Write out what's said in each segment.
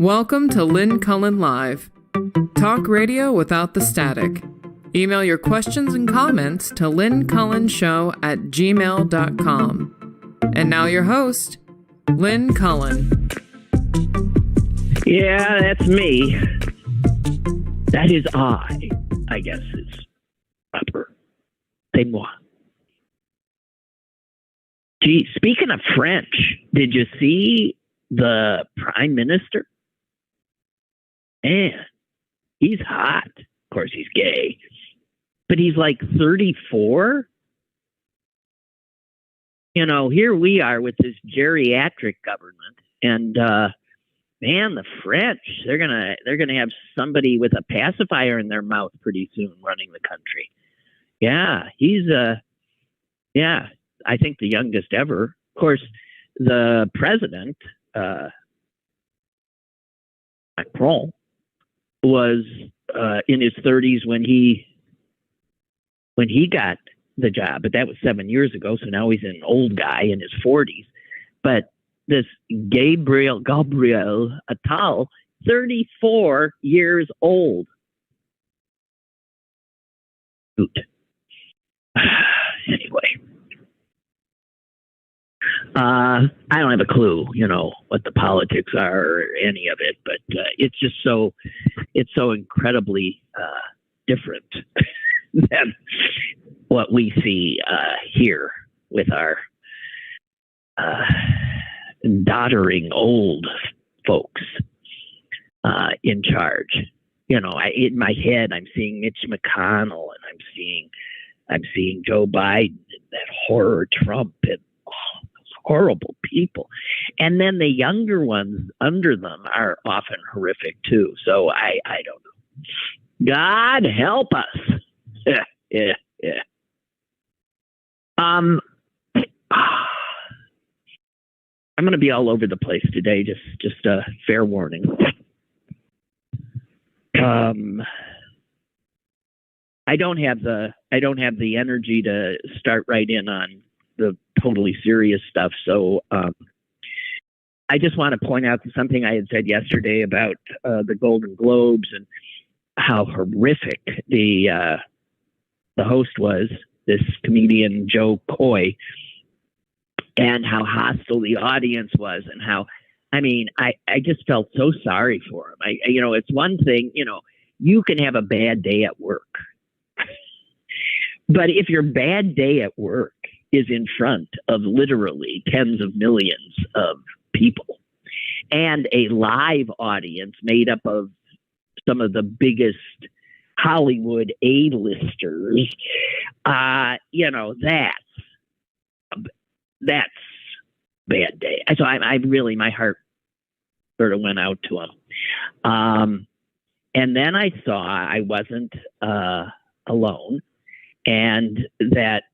Welcome to Lynn Cullen Live. Talk radio without the static. Email your questions and comments to lynncullenshow@gmail.com. And now your host, Lynn Cullen. Yeah, that's me. That is I guess is proper. C'est moi. Gee, speaking of French, did you see the Prime Minister? Man, he's hot. Of course, he's gay. But he's like 34. You know, here we are with this geriatric government. And, man, the French, they're gonna have somebody with a pacifier in their mouth pretty soon running the country. Yeah, he's, I think the youngest ever. Of course, the president, Macron, was in his 30s when he got the job, but that was 7 years ago. So now he's an old guy in his 40s. But this Gabriel Attal, 34 years old. Anyway, I don't have a clue, what the politics are or any of it, but it's just it's so incredibly different than what we see here with our doddering old folks in charge. In my head, I'm seeing Mitch McConnell, and I'm seeing Joe Biden and that horror Trump and those horrible people. And then the younger ones under them are often horrific too. So I don't know. God help us. Yeah. I'm going to be all over the place today. Just a fair warning. I don't have the energy to start right in on the totally serious stuff. So I just want to point out something I had said yesterday about the Golden Globes and how horrific the host was, this comedian Jo Koy, and how hostile the audience was, and how, I just felt so sorry for him. It's one thing, you can have a bad day at work. But if your bad day at work is in front of literally tens of millions of people and a live audience made up of some of the biggest Hollywood A-listers, that's bad day. So I really, my heart sort of went out to him. And then I saw I wasn't alone, and that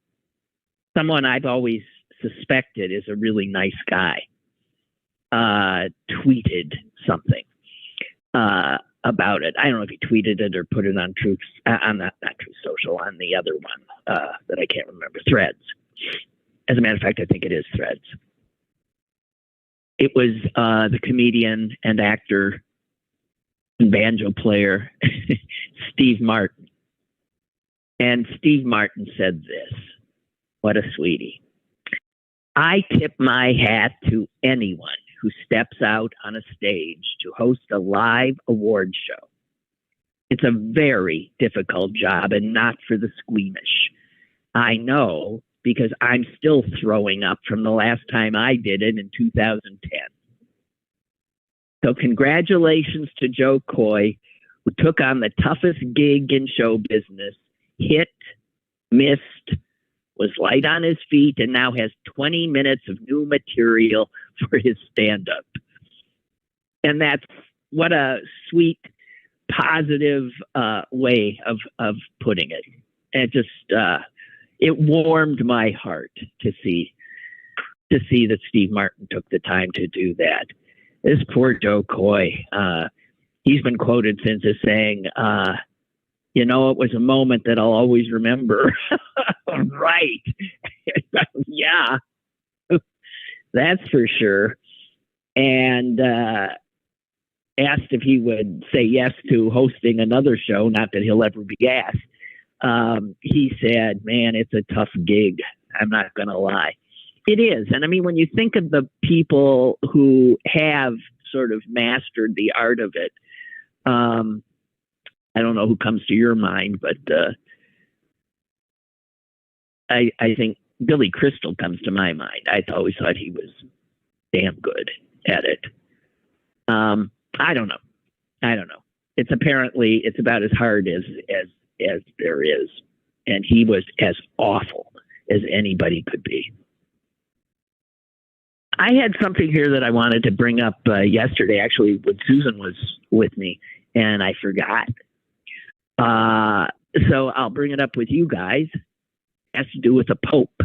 someone I've always suspected is a really nice guy tweeted something about it. I don't know if he tweeted it or put it on Truth, on not Truth Social, on the other one that I can't remember, Threads. As a matter of fact, I think it is Threads. It was the comedian and actor and banjo player, Steve Martin. And Steve Martin said this. What a sweetie. I tip my hat to anyone who steps out on a stage to host a live award show. It's a very difficult job and not for the squeamish. I know, because I'm still throwing up from the last time I did it in 2010. So congratulations to Jo Koy, who took on the toughest gig in show business, hit, missed, was light on his feet, and now has 20 minutes of new material for his stand-up. And that's what a sweet, positive way of putting it. And just it warmed my heart to see that Steve Martin took the time to do that. This poor Jo Koy, he's been quoted since as saying, it was a moment that I'll always remember. Right. Yeah, that's for sure. And asked if he would say yes to hosting another show, not that he'll ever be asked, he said, man, it's a tough gig. I'm not going to lie. It is. And I mean, when you think of the people who have sort of mastered the art of it, I don't know who comes to your mind, but I think Billy Crystal comes to my mind. I always thought he was damn good at it. I don't know. It's about as hard as there is. And he was as awful as anybody could be. I had something here that I wanted to bring up yesterday, actually, when Susan was with me, and I forgot. So I'll bring it up with you guys. It has to do with the Pope.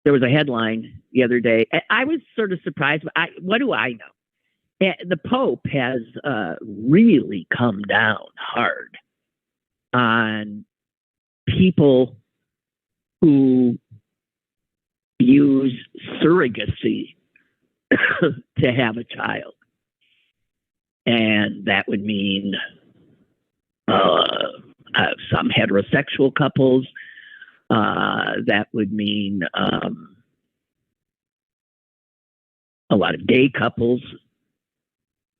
There was a headline the other day. I was sort of surprised. What do I know? The Pope has really come down hard on people who use surrogacy to have a child. And that would mean some heterosexual couples. That would mean a lot of gay couples.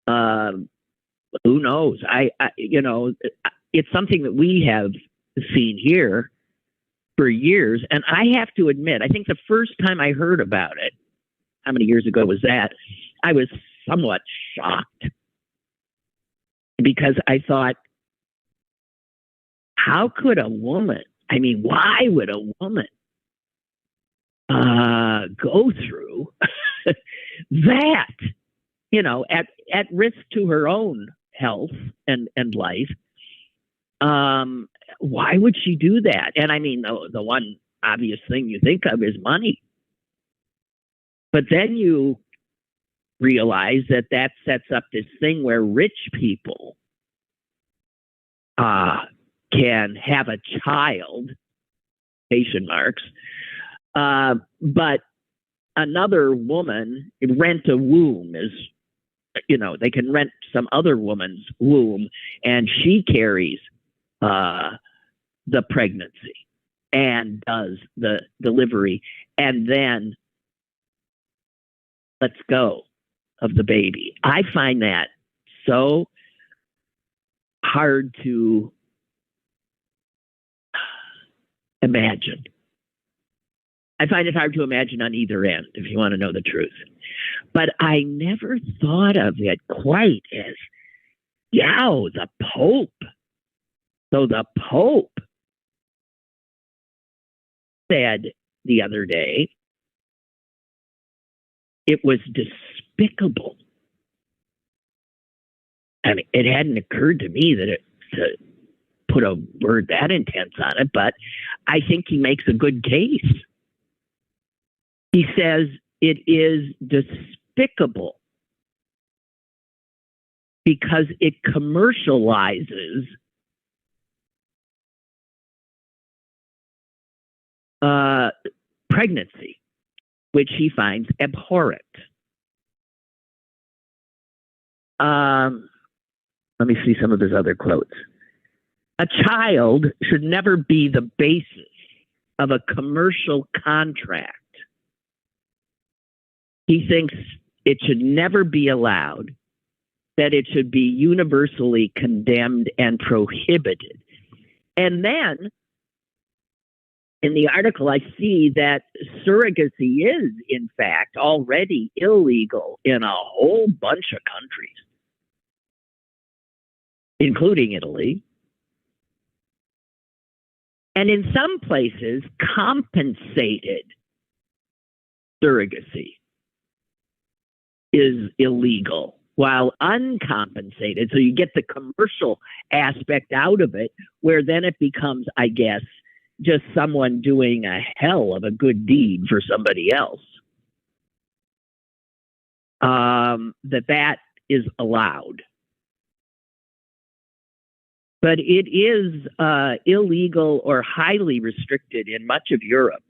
Who knows? It's something that we have seen here for years. And I have to admit, I think the first time I heard about it, how many years ago was that? I was somewhat shocked because I thought, how could a woman, why would a woman go through that, at risk to her own health and life? Why would she do that? And the one obvious thing you think of is money. But then you realize that sets up this thing where rich people can have a child, quotation marks, but another woman rent a womb they can rent some other woman's womb, and she carries the pregnancy and does the delivery, and then lets go of the baby. I find that so hard to imagine. I find it hard to imagine on either end, if you want to know the truth. But I never thought of it quite as, the Pope. So the Pope said the other day it was despicable. It hadn't occurred to me to put a word that intense on it, but I think he makes a good case. He says it is despicable because it commercializes pregnancy, which he finds abhorrent. Let me see some of his other quotes. A child should never be the basis of a commercial contract. He thinks it should never be allowed, that it should be universally condemned and prohibited. And then in the article, I see that surrogacy is, in fact, already illegal in a whole bunch of countries, including Italy. And in some places, compensated surrogacy is illegal, while uncompensated, so you get the commercial aspect out of it, where then it becomes, I guess, just someone doing a hell of a good deed for somebody else. That is allowed. But it is illegal or highly restricted in much of Europe.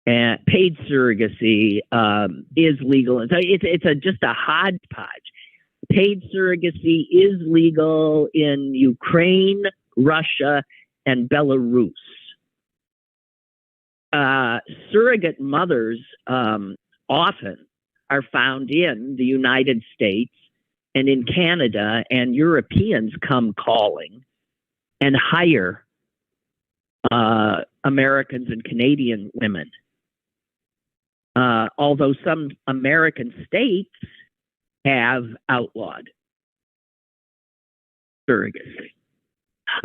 and paid surrogacy is legal. And so it's just a hodgepodge. Paid surrogacy is legal in Ukraine, Russia, and Belarus. Surrogate mothers often are found in the United States and in Canada, and Europeans come calling and hire Americans and Canadian women. Although some American states have outlawed surrogacy.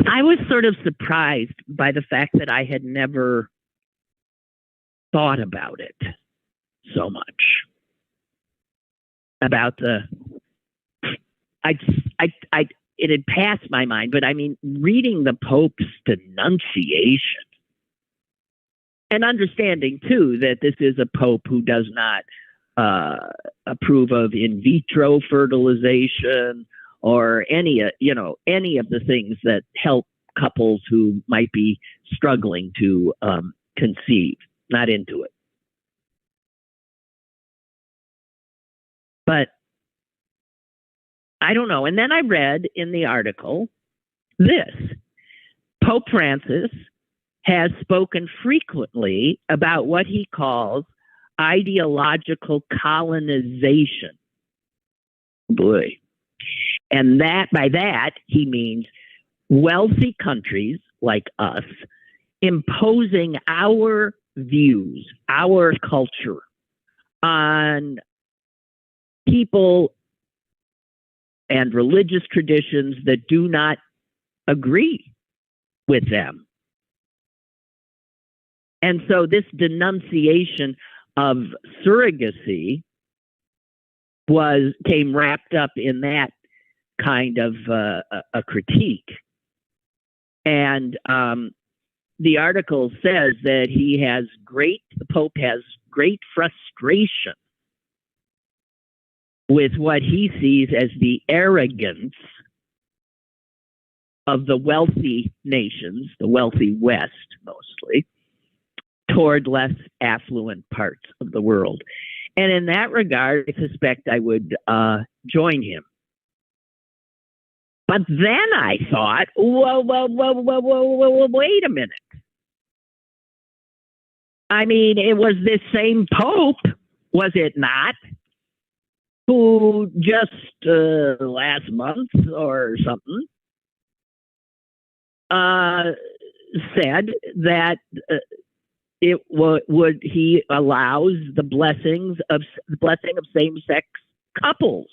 I was sort of surprised by the fact that I had never thought about it so much. About it had passed my mind, but I mean, reading the Pope's denunciation and understanding too that this is a Pope who does not approve of in vitro fertilization or any of the things that help couples who might be struggling to conceive. Not into it. But I don't know. And then I read in the article this: Pope Francis has spoken frequently about what he calls ideological colonization. Boy. And that by that he means wealthy countries like us imposing our views, our culture on people and religious traditions that do not agree with them. And so this denunciation of surrogacy came wrapped up in that kind of a critique. And the article says that the Pope has great frustration with what he sees as the arrogance of the wealthy nations, the wealthy West mostly, toward less affluent parts of the world. And in that regard, I suspect I would join him. But then I thought, whoa, wait a minute. I mean, it was this same Pope, was it not, who just last month or something said that he allows the blessing of same-sex couples.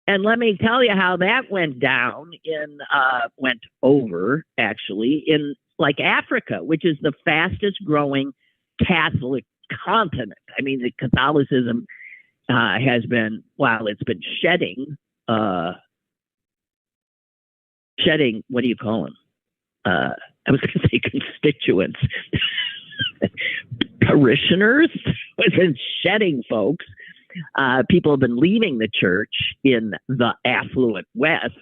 And let me tell you how that went over in like Africa, which is the fastest growing Catholic continent. I mean, the Catholicism has been, it's been shedding, what do you call them? I was going to say constituents, parishioners. It's been shedding folks. People have been leaving the church in the affluent West,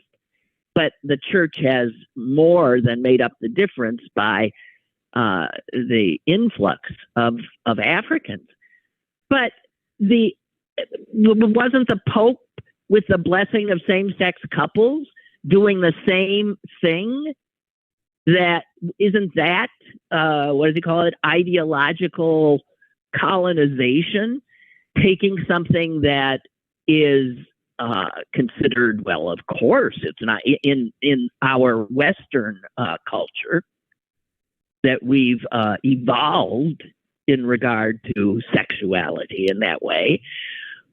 but the church has more than made up the difference by the influx of Africans. But wasn't the Pope with the blessing of same-sex couples doing the same thing? Isn't that what does he call it? Ideological colonization, taking something that is considered, well, of course, it's not in our Western culture that we've evolved in regard to sexuality in that way.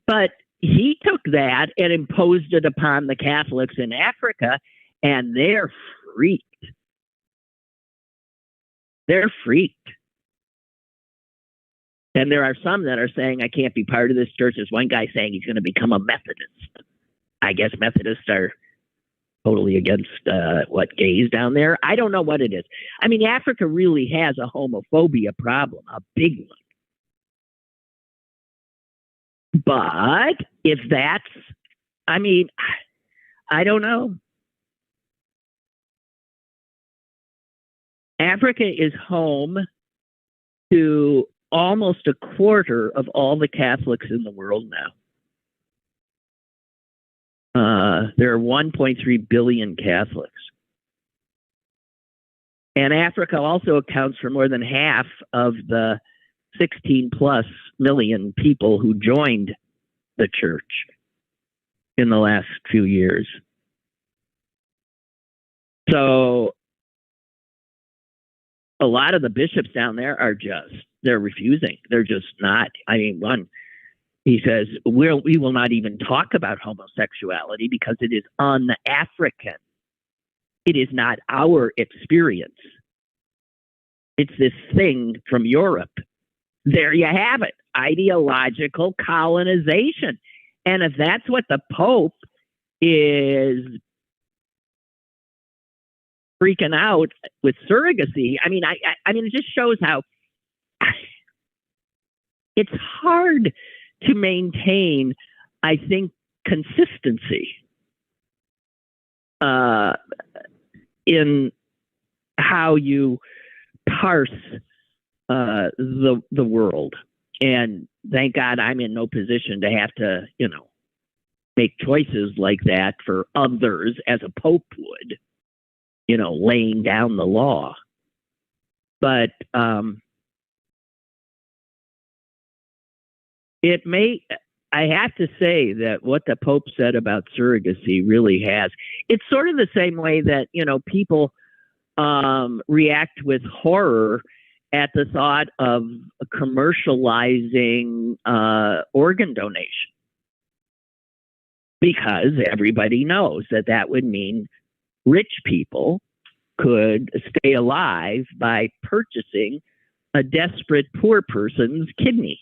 But he took that and imposed it upon the Catholics in Africa, and they're freaked. They're freaked. And there are some that are saying, I can't be part of this church. There's one guy saying he's going to become a Methodist. I guess Methodists are totally against gays down there. I don't know what it is. I mean, Africa really has a homophobia problem, a big one. But if that's, I mean, I don't know. Africa is home to almost a quarter of all the Catholics in the world now. There are 1.3 billion Catholics. And Africa also accounts for more than half of the 16 plus million people who joined the church in the last few years. So a lot of the bishops down there they're refusing. They're just not. I mean, one, he says, we will not even talk about homosexuality because it is un-African. It is not our experience. It's this thing from Europe. There you have it. Ideological colonization. And if that's what the Pope is freaking out with surrogacy, I mean, I mean, it just shows how it's hard to maintain, I think, consistency in how you parse the world. And thank God I'm in no position to have to, make choices like that for others as a pope would, laying down the law. But I have to say that what the Pope said about surrogacy really it's sort of the same way that, people react with horror at the thought of commercializing organ donation. Because everybody knows that would mean rich people could stay alive by purchasing a desperate poor person's kidney.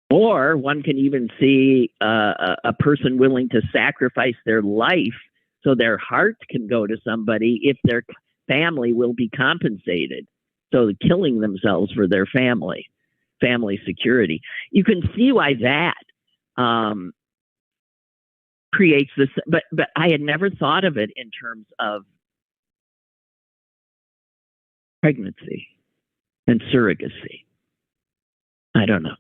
Or one can even see a person willing to sacrifice their life so their heart can go to somebody if their family will be compensated. So killing themselves for their family security. You can see why that creates this, but I had never thought of it in terms of pregnancy and surrogacy. I don't know.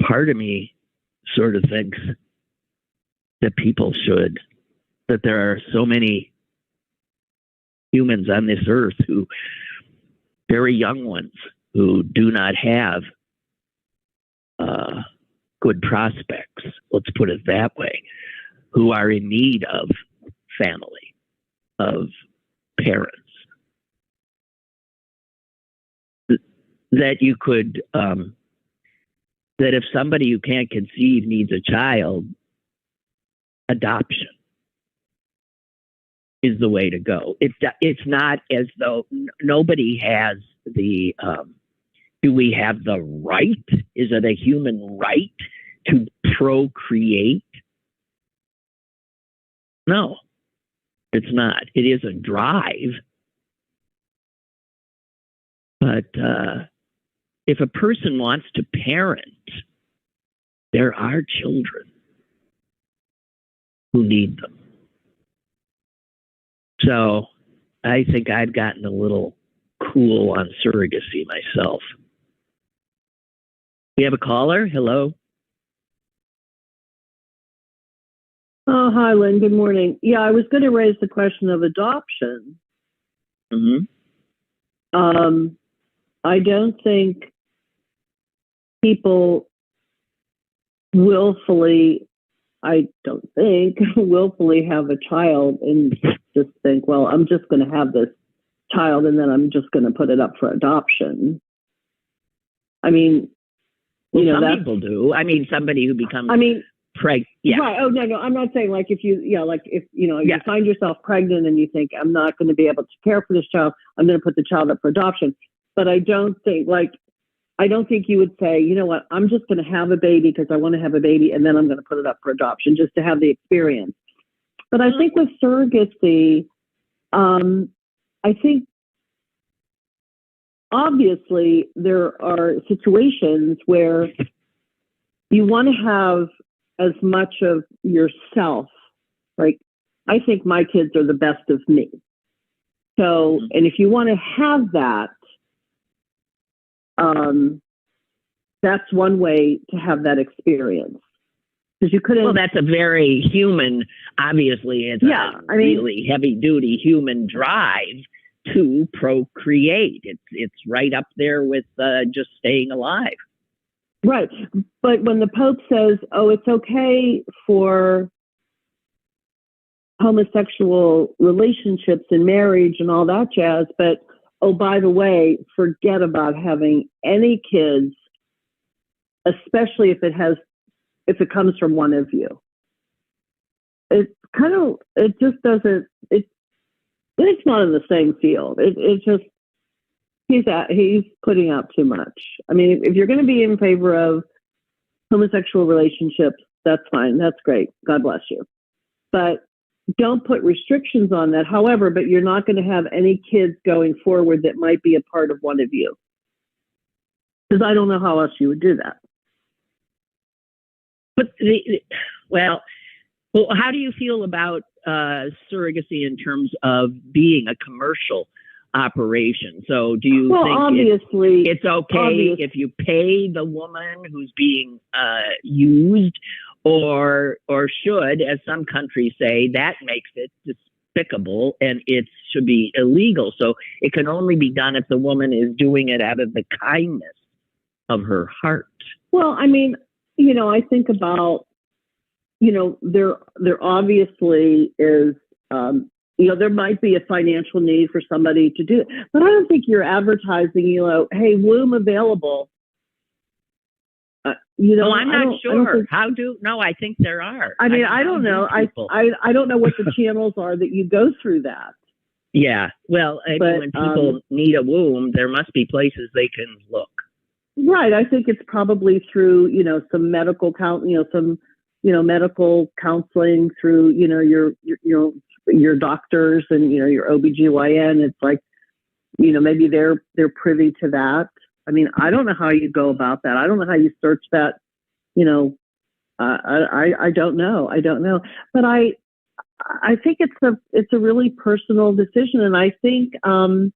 Part of me sort of thinks that that there are so many humans on this earth very young ones, who do not have good prospects, let's put it that way, who are in need of family, of parents. That you could, that if somebody who can't conceive needs a child, adoption is the way to go. It's not as though nobody has the, do we have the right? Is it a human right to procreate? No, it's not. It is a drive. But if a person wants to parent, there are children who need them. So I think I've gotten a little cool on surrogacy myself. We have a caller. Hello. Oh, hi, Lynn. Good morning. Yeah, I was going to raise the question of adoption. Mm-hmm. I don't think people willfully have a child and just think, well, I'm just going to have this child and then I'm just going to put it up for adoption. I mean, some people do. I mean, somebody who becomes pregnant. Yeah. Right. Oh, no, I'm not saying if you find yourself pregnant and you think, I'm not going to be able to care for this child, I'm going to put the child up for adoption. But I don't think you would say, you know what, I'm just going to have a baby because I want to have a baby and then I'm going to put it up for adoption just to have the experience. But I think with surrogacy, I think obviously there are situations where you want to have as much of yourself. Like, I think my kids are the best of me. So, and if you want to have that, that's one way to have that experience. Because you couldn't. Well, that's a very human, obviously, it's really heavy-duty human drive to procreate. It's right up there with just staying alive. Right. But when the Pope says, oh, it's okay for homosexual relationships and marriage and all that jazz, but, oh, by the way, forget about having any kids, especially if it comes from one of you. It just doesn't, it's not in the same field. It just, he's putting out too much. I mean, if you're going to be in favor of homosexual relationships, that's fine. That's great. God bless you. But don't put restrictions on that. However, but you're not going to have any kids going forward that might be a part of one of you. Because I don't know how else you would do that. But, well, how do you feel about surrogacy in terms of being a commercial operation? So do you think obviously, it's okay if you pay the woman who's being used, or should, as some countries say, that makes it despicable and it should be illegal? So it can only be done if the woman is doing it out of the kindness of her heart. Well, I mean, I think about, there obviously is, there might be a financial need for somebody to do it, but I don't think you're advertising, hey, womb available. I'm not sure. I think there are. I mean, I don't know. I don't know what the channels are that you go through that. Yeah. Well, when people need a womb, there must be places they can look. Right. I think it's probably through, some medical medical counseling through, your doctors and, your OBGYN. It's like, maybe they're privy to that. I mean, I don't know how you go about that. I don't know how you search that. I don't know. But I think it's a really personal decision. And I think the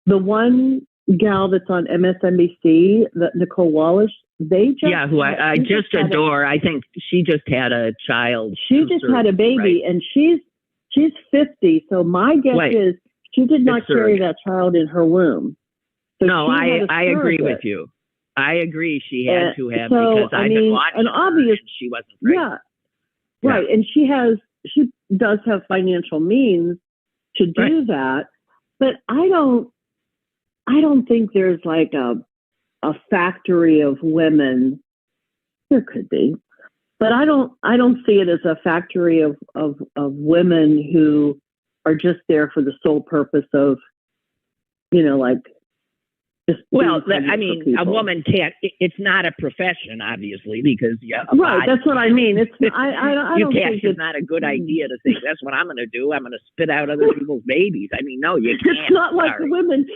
one gal that's on MSNBC, Nicole Wallace, who I just adore. I think she just had a child. She just had a baby, right? And she's 50. So my guess is she did not carry that child in her womb. So no, I agree with you. I agree. She had to have, because I've been watching her and she wasn't pregnant. Yeah, right. And she does have financial means to do that, but I don't think there's like a factory of women. There could be, but I don't see it as a factory of women who are just there for the sole purpose of, a woman can't. It's not a profession, obviously, because right. That's what I mean. It's I don't think it's not a good idea to think that's what I'm going to do. I'm going to spit out other people's babies. I mean, no, you can't. It's not like the women.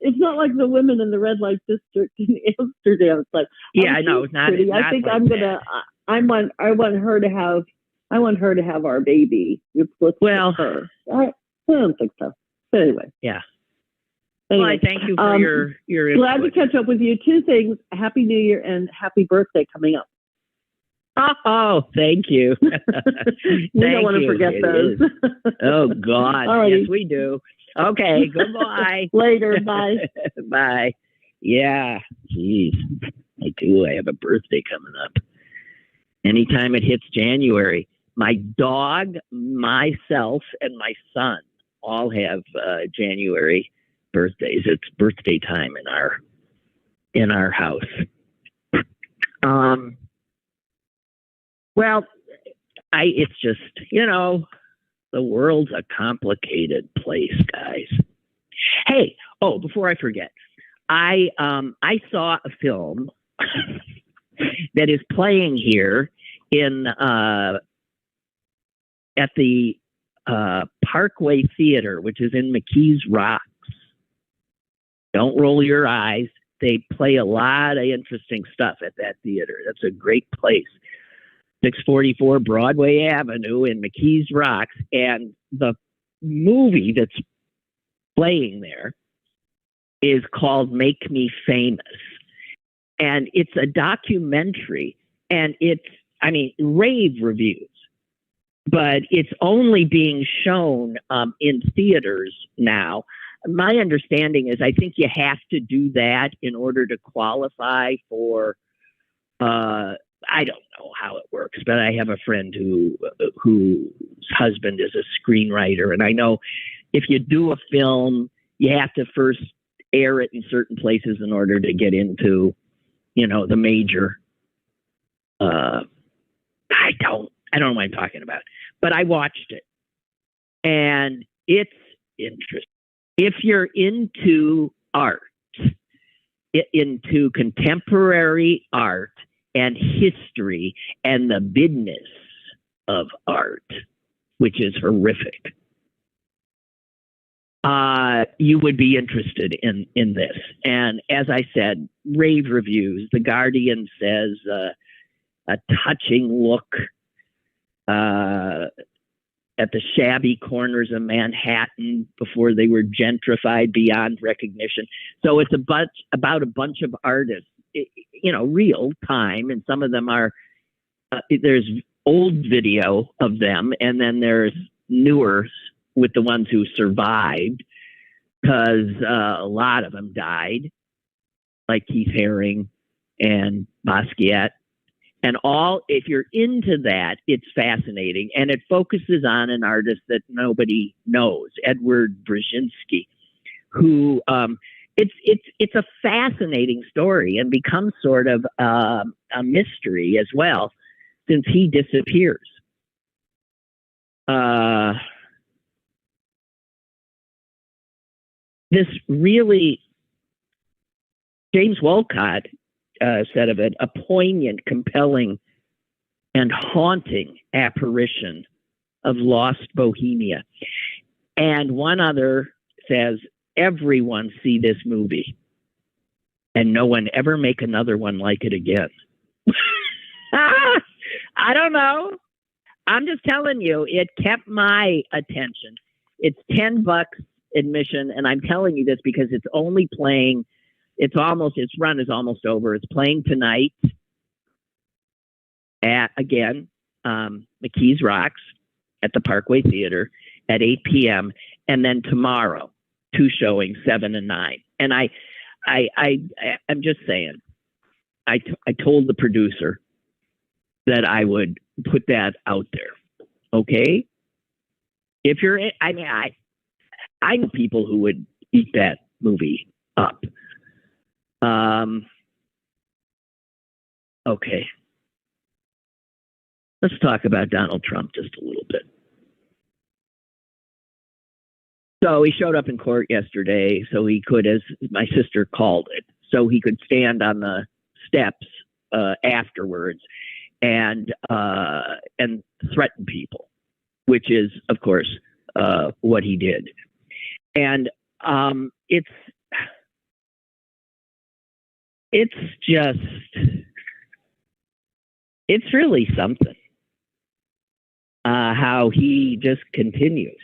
It's not like the women in the red light district in Amsterdam. It's like, I know it's not. I think I'm gonna. I want her to have. I want her to have our baby. Her. I don't think so. But anyway. Yeah. Anyway, well, I thank you for your input. Glad to catch up with you. Two things: Happy New Year and Happy Birthday coming up. Oh, thank you. You don't want to forget those. Oh God, Alrighty. Yes, we do. Okay, goodbye. Later, bye. Bye. Yeah, geez, I do. I have a birthday coming up. Anytime it hits January, my dog, myself, and my son all have January birthdays. It's birthday time in our house. Well, it's just, the world's a complicated place, guys. Hey, before I forget, I saw a film that is playing here at the Parkway Theater, which is in McKees Rocks. Don't roll your eyes. They play a lot of interesting stuff at that theater. That's a great place. 644 Broadway Avenue in McKees Rocks. And the movie that's playing there is called Make Me Famous. And it's a documentary, and rave reviews, but it's only being shown in theaters now. My understanding is I think you have to do that in order to qualify for, I don't know how it works, but I have a friend whose husband is a screenwriter. And I know if you do a film, you have to first air it in certain places in order to get into, the major, I don't know what I'm talking about, but I watched it and it's interesting. If you're into art, into contemporary art and history and the business of art, which is horrific, you would be interested in this. And as I said, rave reviews. The Guardian says a touching look at the shabby corners of Manhattan before they were gentrified beyond recognition. So it's about a bunch of artists, real time. And some of them are, there's old video of them, and then there's newer with the ones who survived, because a lot of them died, like Keith Haring and Basquiat. And if you're into that, it's fascinating. And it focuses on an artist that nobody knows, Edward Brzezinski, who it's a fascinating story and becomes sort of a mystery as well, since he disappears. This really, James Wolcott said of it, a poignant, compelling, and haunting apparition of lost Bohemia. And one other says, everyone see this movie and no one ever make another one like it again. I don't know. I'm just telling you, it kept my attention. It's $10 admission, and I'm telling you this because it's only playing. Its run is almost over. It's playing tonight at, again, McKees Rocks at the Parkway Theater at 8 p.m. And then tomorrow, 2 showings, 7 and 9. And I'm just saying, I told the producer that I would put that out there. Okay? If you're, I know people who would eat that movie up. Okay. Let's talk about Donald Trump just a little bit. So he showed up in court yesterday so he could, as my sister called it, so he could stand on the steps afterwards and threaten people, which is, of course, what he did. And it's really something how he just continues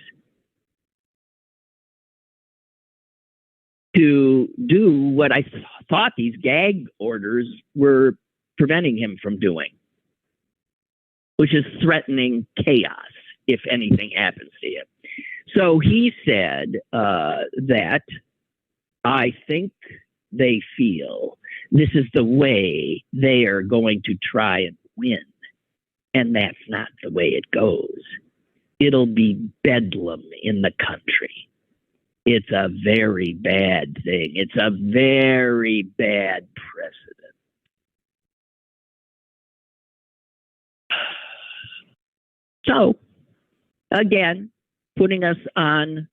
to do what I thought these gag orders were preventing him from doing, which is threatening chaos if anything happens to him. So he said that I think they feel this is the way they are going to try and win. And that's not the way it goes. It'll be bedlam in the country. It's a very bad thing. It's a very bad precedent. So, again, putting us on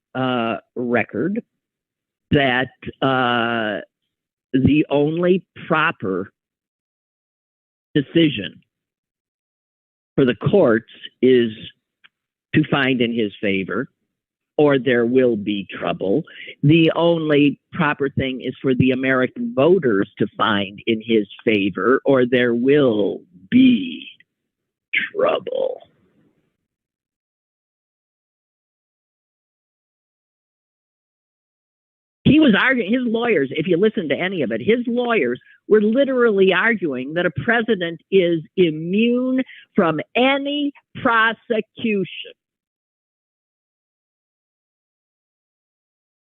record that the only proper decision for the courts is to find in his favor or there will be trouble. The only proper thing is for the American voters to find in his favor, or there will be trouble. He was arguing, his lawyers, if you listen to any of it, his lawyers were literally arguing that a president is immune from any prosecution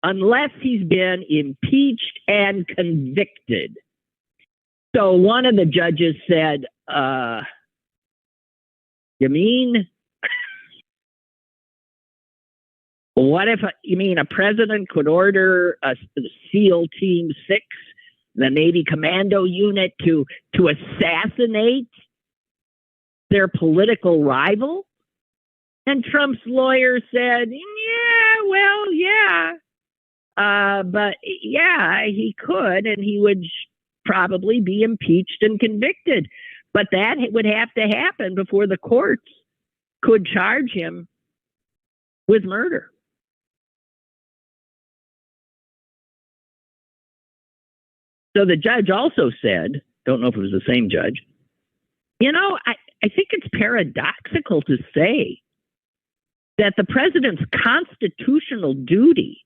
unless he's been impeached and convicted. So one of the judges said, you mean? What if, you mean a president could order a SEAL Team 6, the Navy Commando Unit, to assassinate their political rival? And Trump's lawyer said, yeah, well, yeah. But yeah, he could, and he would probably be impeached and convicted. But that would have to happen before the courts could charge him with murder. So the judge also said, don't know if it was the same judge, you know, I think it's paradoxical to say that the president's constitutional duty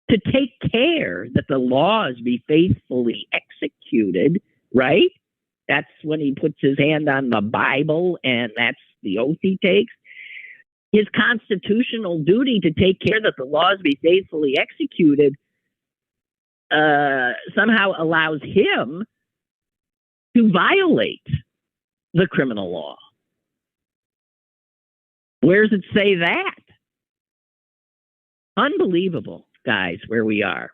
to take care that the laws be faithfully executed, right? That's when he puts his hand on the Bible, and that's the oath he takes. His constitutional duty to take care that the laws be faithfully executed somehow allows him to violate the criminal law. Where does it say that? Unbelievable, guys, where we are.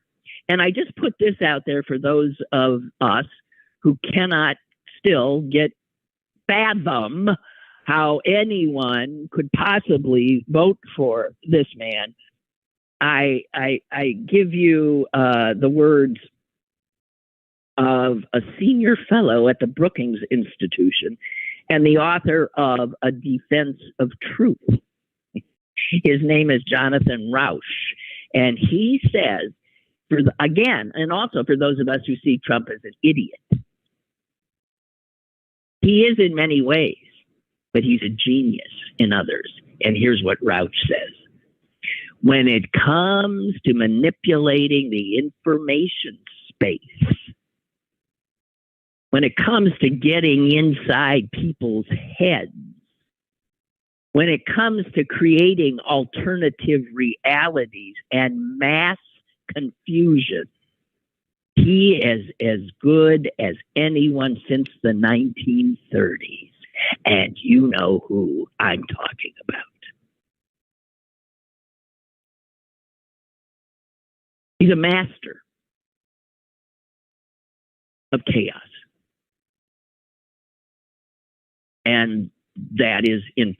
And I just put this out there for those of us who cannot still fathom how anyone could possibly vote for this man. I give you the words of a senior fellow at the Brookings Institution and the author of A Defense of Truth. His name is Jonathan Rauch. And he says, and also for those of us who see Trump as an idiot, he is in many ways, but he's a genius in others. And here's what Rauch says. When it comes to manipulating the information space, when it comes to getting inside people's heads, when it comes to creating alternative realities and mass confusion, he is as good as anyone since the 1930s. And you know who I'm talking about. He's a master of chaos. And that is in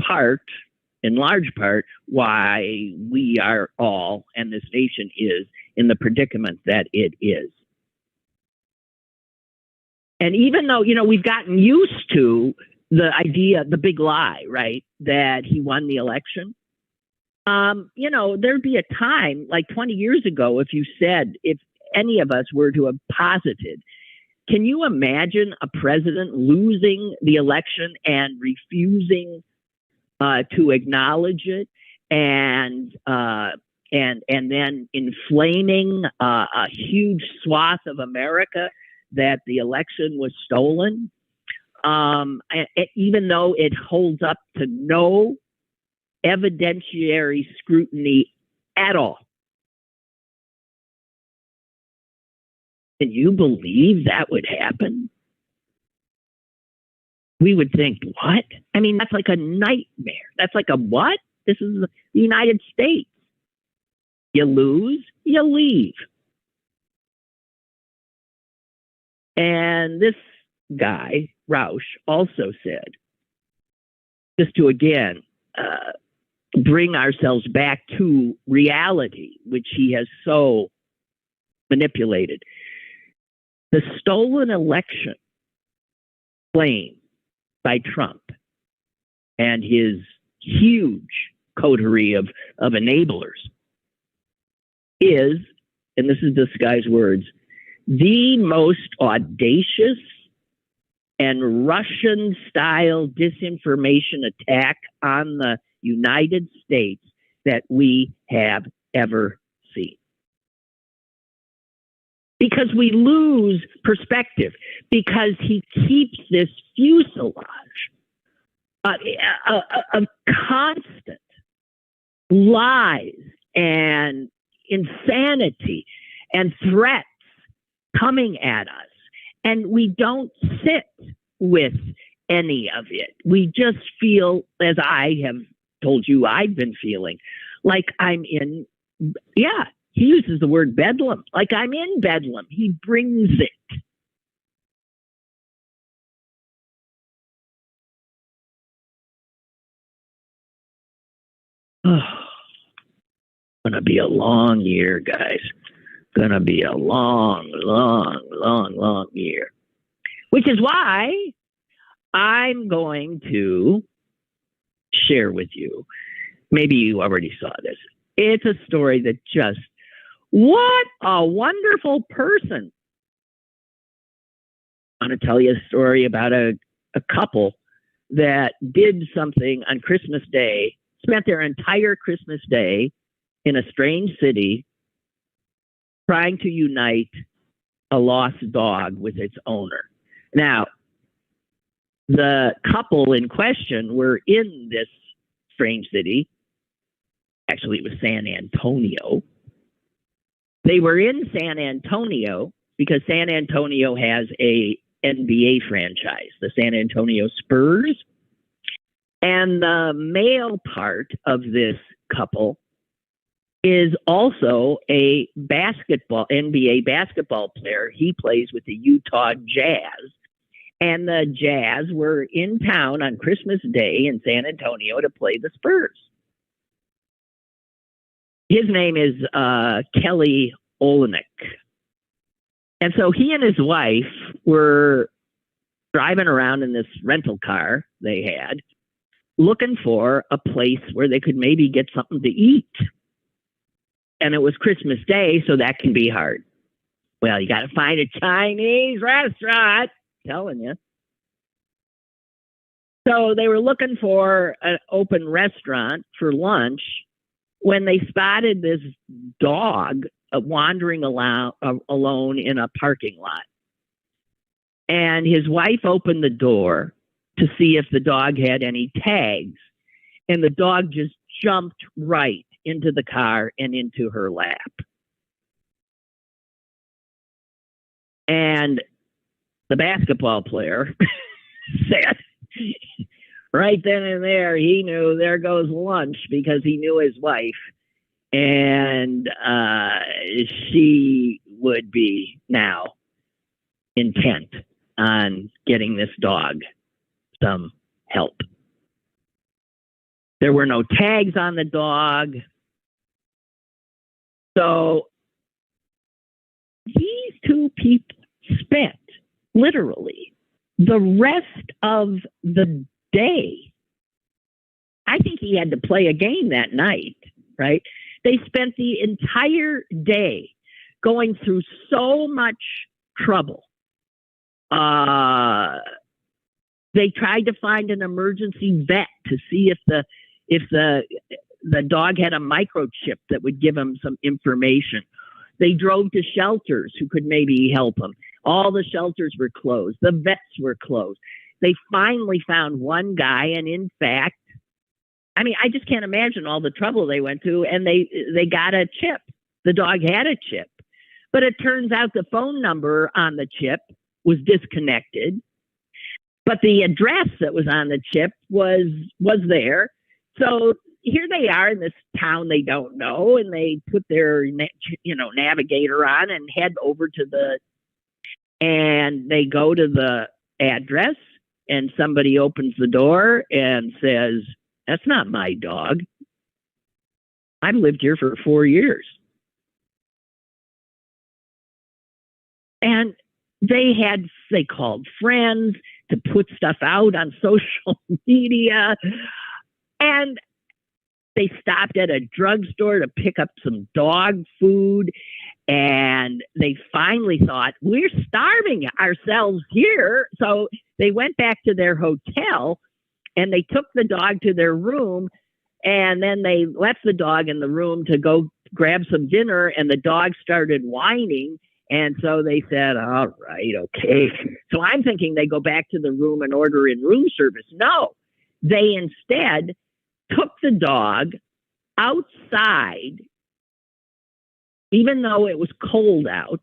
large part, why we are all, and this nation is, in the predicament that it is. And even though, we've gotten used to the idea, the big lie, right, that he won the election, there'd be a time like 20 years ago, if any of us were to have posited, can you imagine a president losing the election and refusing to acknowledge it, and then inflaming a huge swath of America that the election was stolen, even though it holds up to no evidentiary scrutiny at all? Can you believe that would happen? We would think, what? I mean, that's like a nightmare. That's like a what? This is the United States. You lose, you leave. And this guy, Rauch, also said, just to again bring ourselves back to reality, which he has so manipulated. The stolen election claim by Trump and his huge coterie of enablers, is, and this is this guy's words, the most audacious and Russian-style disinformation attack on the United States that we have ever seen. Because we lose perspective, because he keeps this fuselage of constant lies and insanity and threats coming at us. And we don't sit with any of it. We just feel, as I have told you I've been feeling, like I'm in, he uses the word bedlam, like I'm in bedlam. He brings it. Oh, gonna be a long year, guys. Gonna be a long year. Which is why I'm going to share with you, maybe you already saw this. It's a story that just, what a wonderful person. I want to tell you a story about a couple that did something on Christmas Day, spent their entire Christmas Day in a strange city trying to unite a lost dog with its owner. Now, the couple in question were in this strange city. Actually, it was San Antonio. They were in San Antonio because San Antonio has a NBA franchise, the San Antonio Spurs. And the male part of this couple is also a NBA basketball player. He plays with the Utah Jazz. And the Jazz were in town on Christmas Day in San Antonio to play the Spurs. His name is Kelly Olynyk. And so he and his wife were driving around in this rental car they had, looking for a place where they could maybe get something to eat. And it was Christmas Day, so that can be hard. Well, you got to find a Chinese restaurant, telling you. So they were looking for an open restaurant for lunch when they spotted this dog wandering alone in a parking lot. And his wife opened the door to see if the dog had any tags. And the dog just jumped right into the car and into her lap. And the basketball player said, right then and there, he knew there goes lunch because he knew his wife. And she would be now intent on getting this dog some help. There were no tags on the dog. So these two people spent literally the rest of the day. I think he had to play a game that night, right? They spent the entire day going through so much trouble. They tried to find an emergency vet to see if the dog had a microchip that would give him some information. They drove to shelters who could maybe help him. All the shelters were closed. The vets were closed. They finally found one guy, and in fact, I mean, I just can't imagine all the trouble they went to, and they got a chip. The dog had a chip. But it turns out the phone number on the chip was disconnected. But the address that was on the chip was there. So here they are in this town they don't know, and they put their navigator on and head over to and they go to the address, and somebody opens the door and says, "That's not my dog. I've lived here for 4 years." And they called friends to put stuff out on social media. And They stopped at a drugstore to pick up some dog food. And they finally thought, we're starving ourselves here. So they went back to their hotel and they took the dog to their room. And then they left the dog in the room to go grab some dinner. And the dog started whining. And so they said, all right, okay. So I'm thinking they go back to the room and order in room service. No, they instead took the dog outside. Even though it was cold out,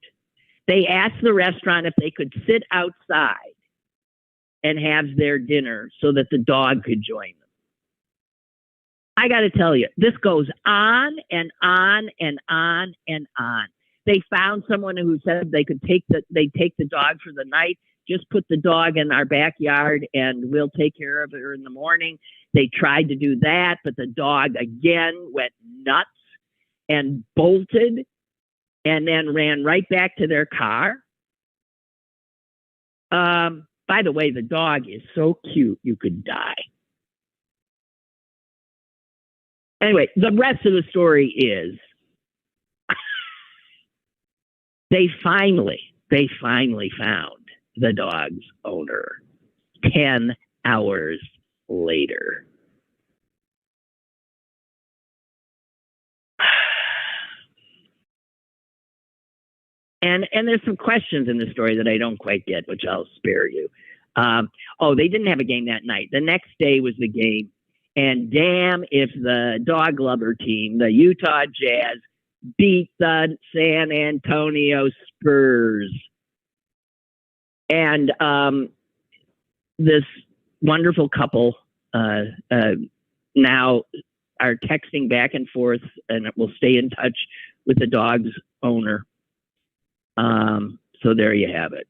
they asked the restaurant if they could sit outside and have their dinner so that the dog could join them. I got to tell you, this goes on and on and on and on. They found someone who said they'd take the dog for the night, just put the dog in our backyard and we'll take care of her in the morning. They tried to do that, but the dog again went nuts and bolted. And then ran right back to their car. By the way, the dog is so cute, you could die. Anyway, the rest of the story is they finally found the dog's owner 10 hours later. And there's some questions in the story that I don't quite get, which I'll spare you. They didn't have a game that night. The next day was the game. And damn if the dog lover team, the Utah Jazz, beat the San Antonio Spurs. And this wonderful couple now are texting back and forth and will stay in touch with the dog's owner. So there you have it.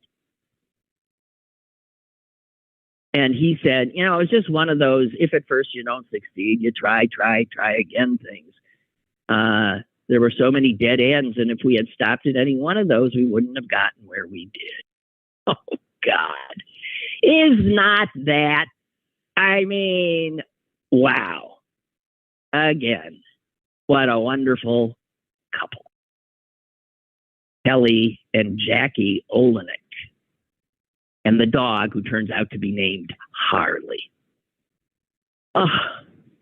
And he said, it was just one of those, if at first you don't succeed, you try again things. There were so many dead ends, and if we had stopped at any one of those, we wouldn't have gotten where we did. Oh, God. Is not that, wow. Again, what a wonderful couple. Kelly and Jackie Olenek, and the dog who turns out to be named Harley. Oh,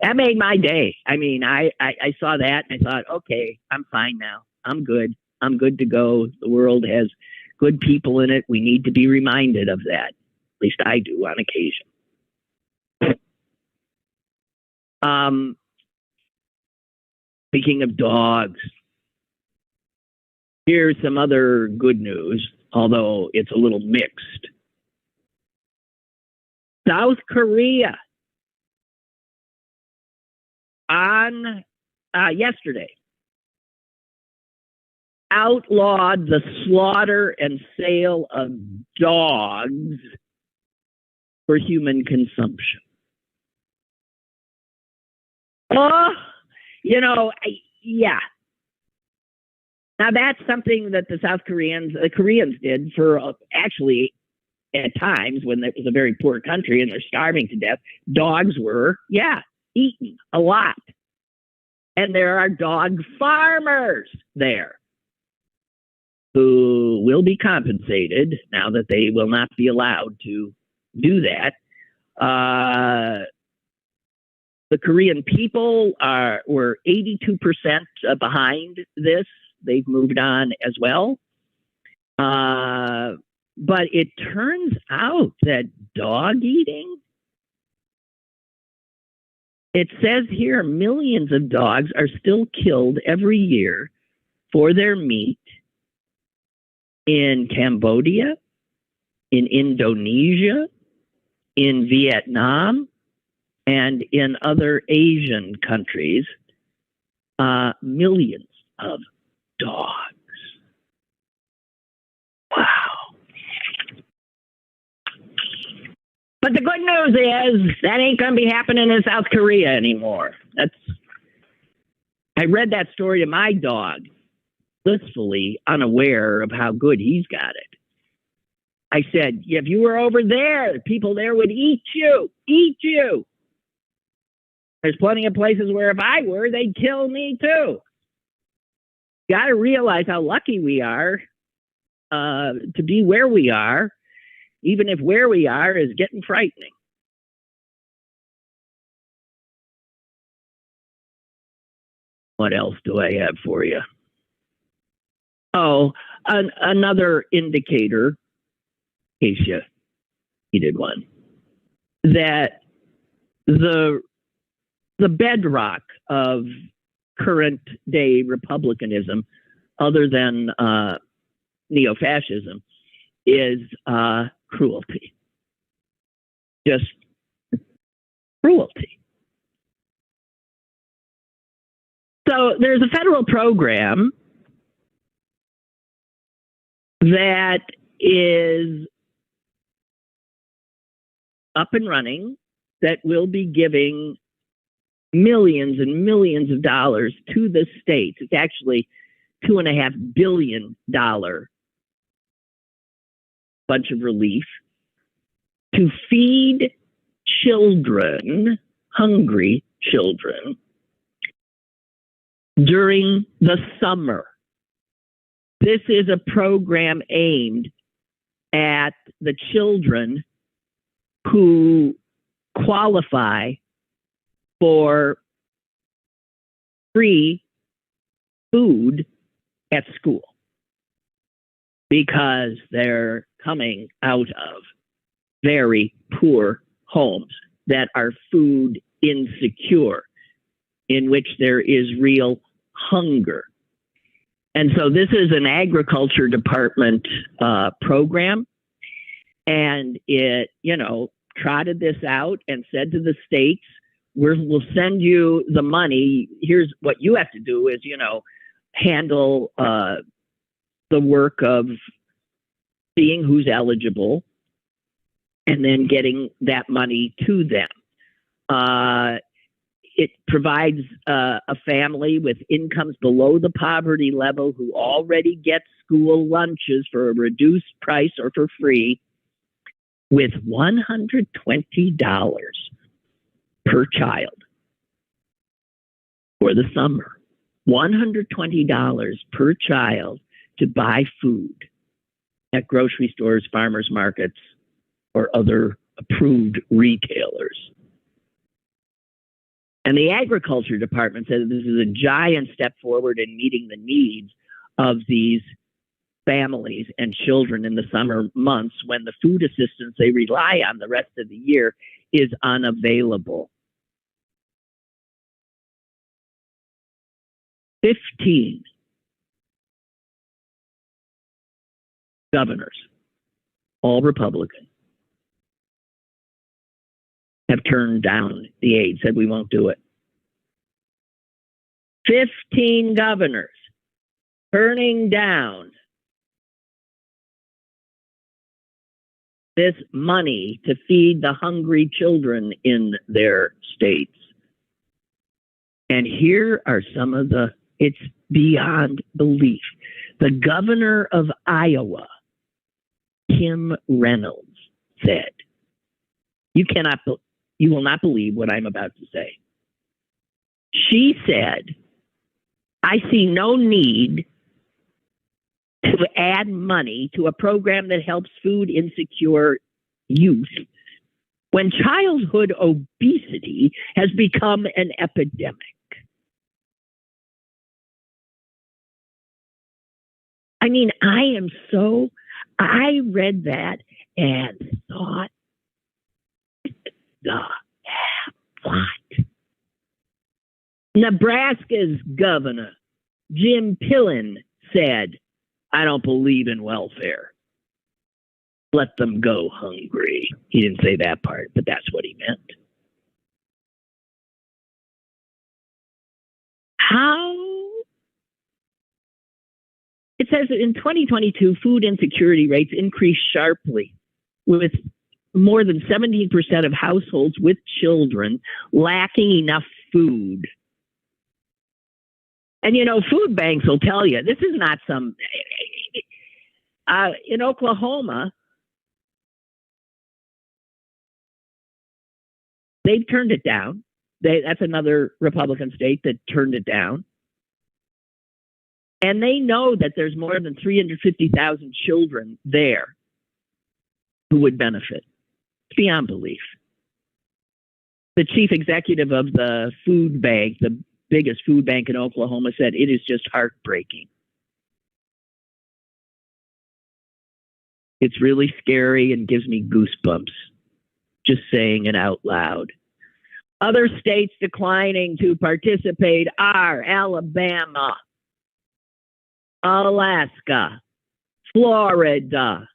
that made my day. I saw that and I thought, okay, I'm fine now. I'm good. I'm good to go. The world has good people in it. We need to be reminded of that. At least I do on occasion. Speaking of dogs, here's some other good news, although it's a little mixed. South Korea on yesterday outlawed the slaughter and sale of dogs for human consumption. Yeah. Now that's something that the Koreans did for actually at times when it was a very poor country and they're starving to death. Dogs were, eaten a lot. And there are dog farmers there who will be compensated now that they will not be allowed to do that. The Korean people were 82% behind this. They've moved on as well. But it turns out that dog eating, it says here millions of dogs are still killed every year for their meat in Cambodia, in Indonesia, in Vietnam, and in other Asian countries. Millions of dogs. Wow. But the good news is that ain't going to be happening in South Korea anymore. I read that story to my dog, blissfully unaware of how good he's got it. I said, if you were over there, the people there would eat you. There's plenty of places where if I were, they'd kill me too. Got to realize how lucky we are to be where we are, even if where we are is getting frightening. What else do I have for you? Oh, another indicator, in case you needed one, that the bedrock of current day republicanism, other than neo-fascism, is cruelty. Just cruelty. So there's a federal program that is up and running that will be giving millions and millions of dollars to the states. It's actually $2.5 billion bunch of relief to feed children, hungry children, during the summer. This is a program aimed at the children who qualify for free food at school because they're coming out of very poor homes that are food insecure, in which there is real hunger. And so this is an agriculture department program, and it, trotted this out and said to the states, we'll send you the money. Here's what you have to do is, handle the work of seeing who's eligible and then getting that money to them. It provides a family with incomes below the poverty level who already gets school lunches for a reduced price or for free with $120 per child for the summer. $120 per child to buy food at grocery stores, farmers markets, or other approved retailers. And the agriculture department says this is a giant step forward in meeting the needs of these families and children in the summer months when the food assistance they rely on the rest of the year is unavailable. 15 governors, all Republican, have turned down the aid, said we won't do it. 15 governors turning down this money to feed the hungry children in their states. And here are some of it's beyond belief. The governor of Iowa, Kim Reynolds, said, you will not believe what I'm about to say. She said, I see no need to add money to a program that helps food insecure youth when childhood obesity has become an epidemic. I mean, I read that and thought, what? Nebraska's governor, Jim Pillen, said, I don't believe in welfare. Let them go hungry. He didn't say that part, but that's what he meant. How? It says that in 2022, food insecurity rates increased sharply, with more than 17% of households with children lacking enough food. And, food banks will tell you, this is not in Oklahoma, they've turned it down. That's another Republican state that turned it down. And they know that there's more than 350,000 children there who would benefit. It's beyond belief. The chief executive of the food bank, the biggest food bank in Oklahoma, said it is just heartbreaking. It's really scary and gives me goosebumps just saying it out loud. Other states declining to participate are Alabama, Alaska, Florida,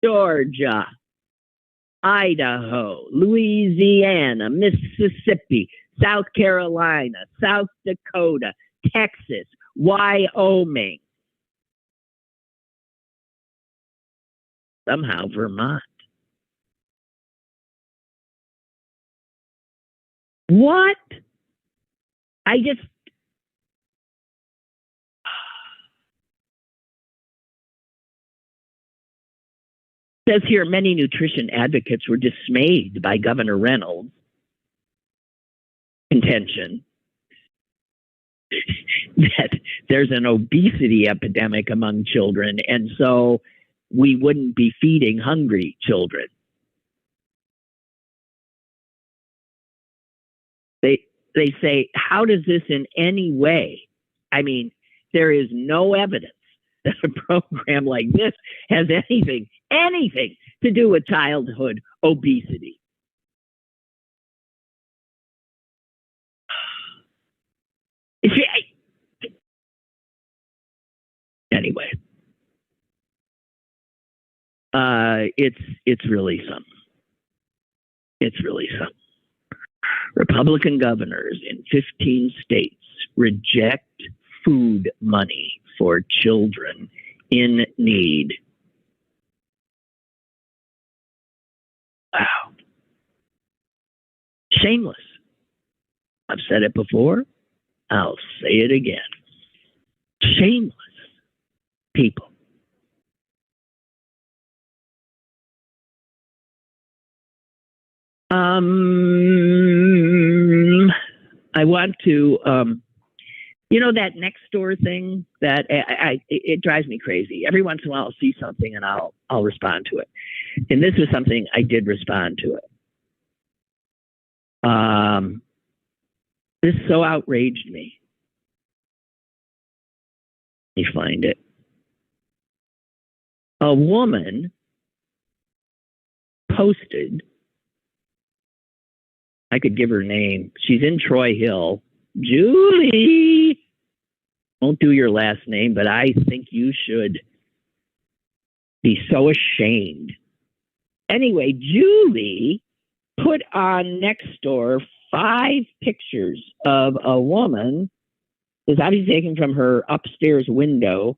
Georgia, Idaho, Louisiana, Mississippi, South Carolina, South Dakota, Texas, Wyoming, somehow Vermont. What? I just... Says here, many nutrition advocates were dismayed by Governor Reynolds' contention that there's an obesity epidemic among children, and so we wouldn't be feeding hungry children. They say, how does this in any way? I mean, there is no evidence that a program like this has anything to do with childhood obesity. Anyway, it's really something. It's really something. Republican governors in 15 states reject food money for children in need. Wow. Shameless. I've said it before. I'll say it again. Shameless people. I want to, that next door thing that it drives me crazy. Every once in a while I'll see something and I'll respond to it. And this was something I did respond to it. This so outraged me. Let me find it. A woman posted, I could give her name. She's in Troy Hill. Julie. Won't do your last name, but I think you should be so ashamed. Anyway, Julie put on Nextdoor 5 pictures of a woman. It's obviously taken from her upstairs window,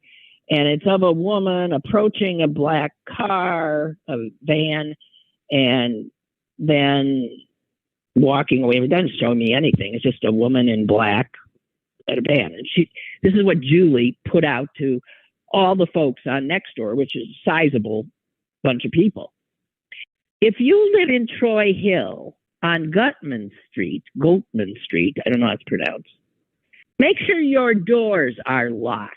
and it's of a woman approaching a black car, a van, and then walking away. It doesn't show me anything. It's just a woman in black at a van. And this is what Julie put out to all the folks on Nextdoor, which is a sizable bunch of people. If you live in Troy Hill on Gutman Street, I don't know how it's pronounced, make sure your doors are locked.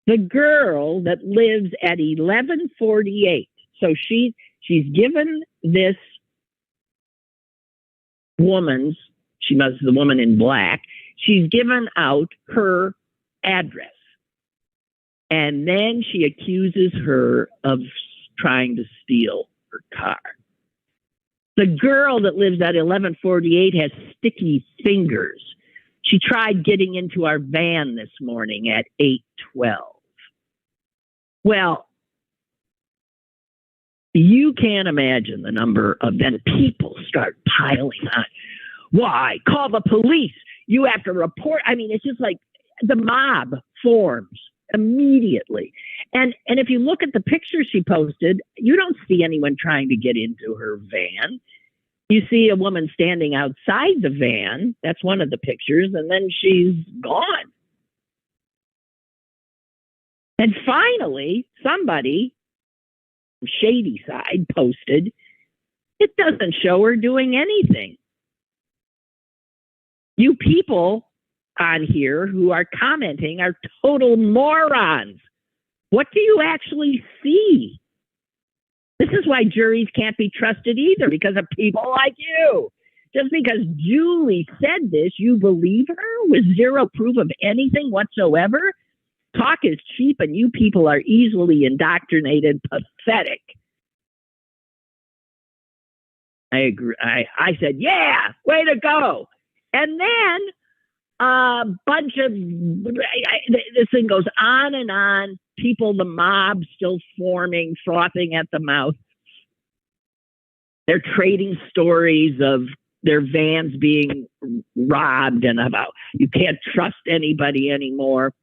The girl that lives at 1148, so she's given this woman's, the woman in black, she's given out her address. And then she accuses her of trying to steal her car. The girl that lives at 1148 has sticky fingers. She tried getting into our van this morning at 8:12. Well, you can't imagine the number of then people start piling on. Why? Call the police. You have to report. I mean, it's just like the mob forms immediately. And if you look at the picture she posted, you don't see anyone trying to get into her van. You see a woman standing outside the van. That's one of the pictures. And then she's gone. And finally, somebody, shady side, posted, it doesn't show her doing anything. You people on here who are commenting are total morons. What do you actually see? This is why juries can't be trusted either, because of people like you. Just because Julie said this, you believe her with zero proof of anything whatsoever? Talk is cheap and you people are easily indoctrinated. Pathetic. I agree. I said, yeah, way to go. And then a bunch of, this thing goes on and on. People, the mob still forming, frothing at the mouth. They're trading stories of their vans being robbed and about you can't trust anybody anymore.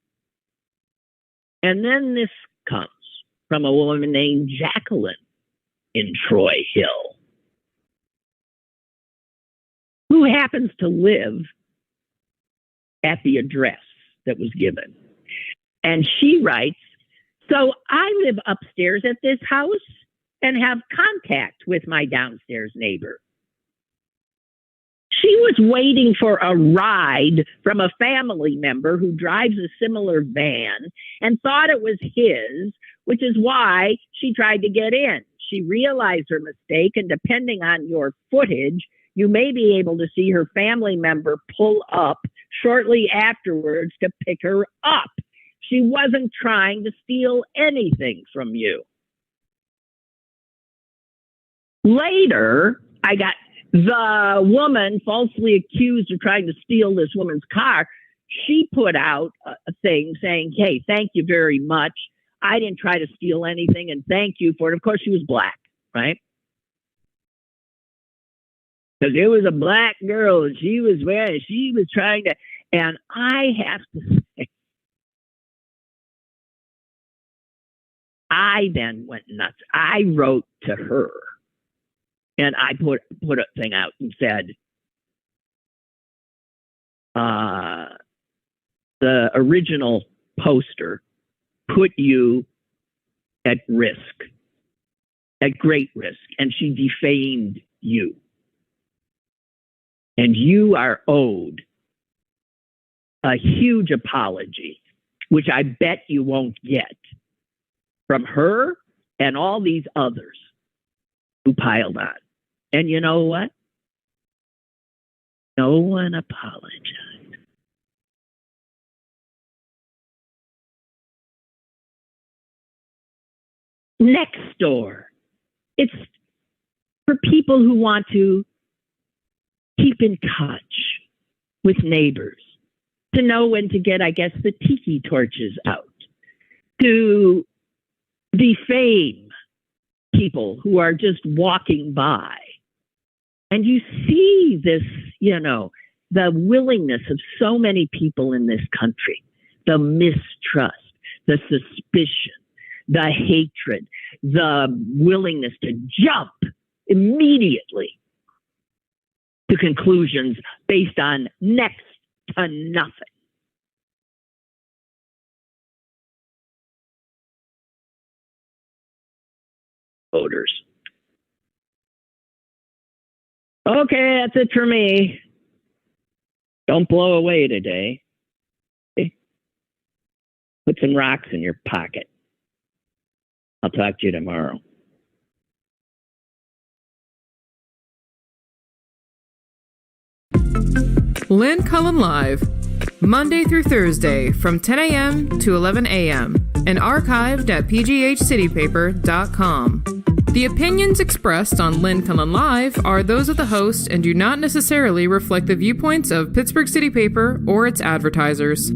And then this comes from a woman named Jacqueline in Troy Hill, who happens to live at the address that was given. And she writes, so I live upstairs at this house and have contact with my downstairs neighbor. She was waiting for a ride from a family member who drives a similar van and thought it was his, which is why she tried to get in. She realized her mistake, and depending on your footage, you may be able to see her family member pull up shortly afterwards to pick her up. She wasn't trying to steal anything from you. Later, I got the woman falsely accused of trying to steal this woman's car. She put out a thing saying, hey, thank you very much. I didn't try to steal anything and thank you for it. Of course, she was black, right? Because it was a black girl and she was trying to, and I have to say, I then went nuts. I wrote to her and I put a thing out and said, the original poster put you at risk, at great risk, and she defamed you. And you are owed a huge apology, which I bet you won't get from her and all these others who piled on. And you know what? No one apologized. Next door. It's for people who want to keep in touch with neighbors, to know when to get, I guess, the tiki torches out, to defame people who are just walking by. And you see this, the willingness of so many people in this country, the mistrust, the suspicion, the hatred, the willingness to jump immediately to conclusions based on next to nothing. Voters. Okay, that's it for me. Don't blow away today. Okay? Put some rocks in your pocket. I'll talk to you tomorrow. Lynn Cullen Live, Monday through Thursday from 10 a.m. to 11 a.m. and archived at pghcitypaper.com. The opinions expressed on Lynn Cullen Live are those of the host and do not necessarily reflect the viewpoints of Pittsburgh City Paper or its advertisers.